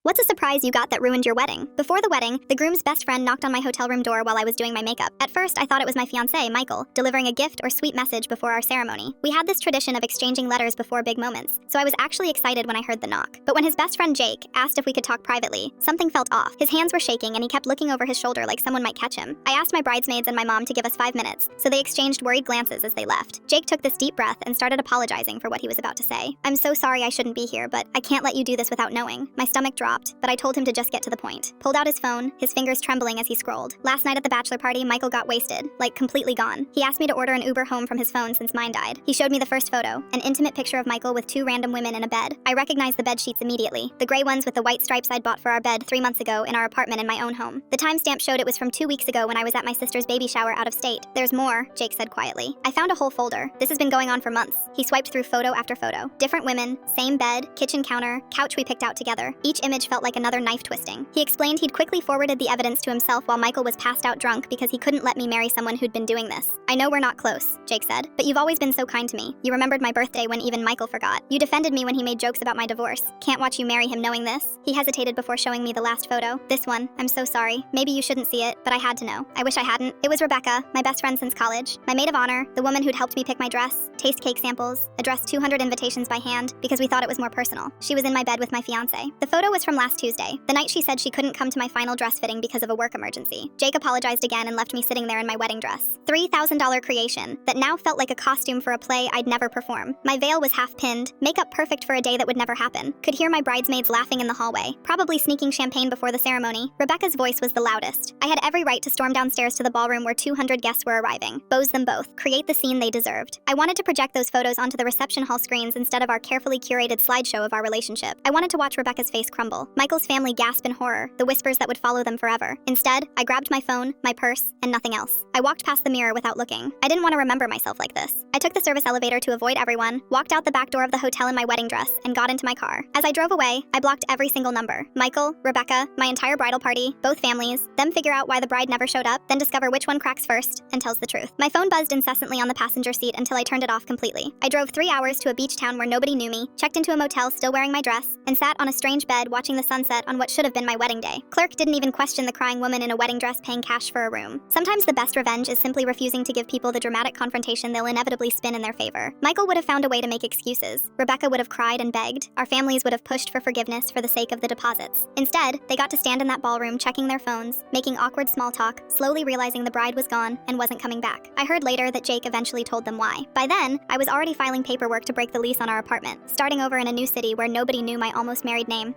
What's a surprise you got that ruined your wedding? Before the wedding, the groom's best friend knocked on my hotel room door while I was doing my makeup. At first, I thought it was my fiancé, Michael, delivering a gift or sweet message before our ceremony. We had this tradition of exchanging letters before big moments, so I was actually excited when I heard the knock. But when his best friend Jake asked if we could talk privately, something felt off. His hands were shaking and he kept looking over his shoulder like someone might catch him. I asked my bridesmaids and my mom to give us 5 minutes, so they exchanged worried glances as they left. Jake took this deep breath and started apologizing for what he was about to say. "I'm so sorry I shouldn't be here, but I can't let you do this without knowing." My stomach dropped, but I told him to just get to the point. Pulled out his phone, his fingers trembling as he scrolled. Last night at the bachelor party, Michael got wasted, like completely gone. He asked me to order an Uber home from his phone since mine died. He showed me the first photo, an intimate picture of Michael with 2 random women in a bed. I recognized the bed sheets immediately, the gray ones with the white stripes I'd bought for our bed 3 months ago in our apartment in my own home. The timestamp showed it was from 2 weeks ago when I was at my sister's baby shower out of state. "There's more," Jake said quietly. I found a whole folder. This has been going on for months. He swiped through photo after photo. Different women, same bed, kitchen counter, couch we picked out together. Each image felt like another knife twisting. He explained he'd quickly forwarded the evidence to himself while Michael was passed out drunk because he couldn't let me marry someone who'd been doing this. "I know we're not close," Jake said, "but you've always been so kind to me. You remembered my birthday when even Michael forgot. You defended me when he made jokes about my divorce. Can't watch you marry him knowing this." He hesitated before showing me the last photo. "This one. I'm so sorry. Maybe you shouldn't see it, but I had to know. I wish I hadn't." It was Rebecca, my best friend since college, my maid of honor, the woman who'd helped me pick my dress, taste cake samples, address 200 invitations by hand because we thought it was more personal. She was in my bed with my fiancé. The photo was from last Tuesday, the night she said she couldn't come to my final dress fitting because of a work emergency. Jake apologized again and left me sitting there in my wedding dress. $3,000 creation that now felt like a costume for a play I'd never perform. My veil was half pinned, makeup perfect for a day that would never happen. Could hear my bridesmaids laughing in the hallway, probably sneaking champagne before the ceremony. Rebecca's voice was the loudest. I had every right to storm downstairs to the ballroom where 200 guests were arriving, bows them both, create the scene they deserved. I wanted to project those photos onto the reception hall screens instead of our carefully curated slideshow of our relationship. I wanted to watch Rebecca's face crumble, Michael's family gasp in horror, the whispers that would follow them forever. Instead, I grabbed my phone, my purse, and nothing else. I walked past the mirror without looking. I didn't want to remember myself like this. I took the service elevator to avoid everyone, walked out the back door of the hotel in my wedding dress, and got into my car. As I drove away, I blocked every single number. Michael, Rebecca, my entire bridal party, both families, them figure out why the bride never showed up, then discover which one cracks first and tells the truth. My phone buzzed incessantly on the passenger seat until I turned it off completely. I drove 3 hours to a beach town where nobody knew me, checked into a motel still wearing my dress, and sat on a strange bed watching the sunset on what should have been my wedding day. Clerk didn't even question the crying woman in a wedding dress paying cash for a room. Sometimes the best revenge is simply refusing to give people the dramatic confrontation they'll inevitably spin in their favor. Michael would have found a way to make excuses. Rebecca would have cried and begged. Our families would have pushed for forgiveness for the sake of the deposits. Instead, they got to stand in that ballroom checking their phones, making awkward small talk, slowly realizing the bride was gone and wasn't coming back. I heard later that Jake eventually told them why. By then, I was already filing paperwork to break the lease on our apartment, starting over in a new city where nobody knew my almost married name.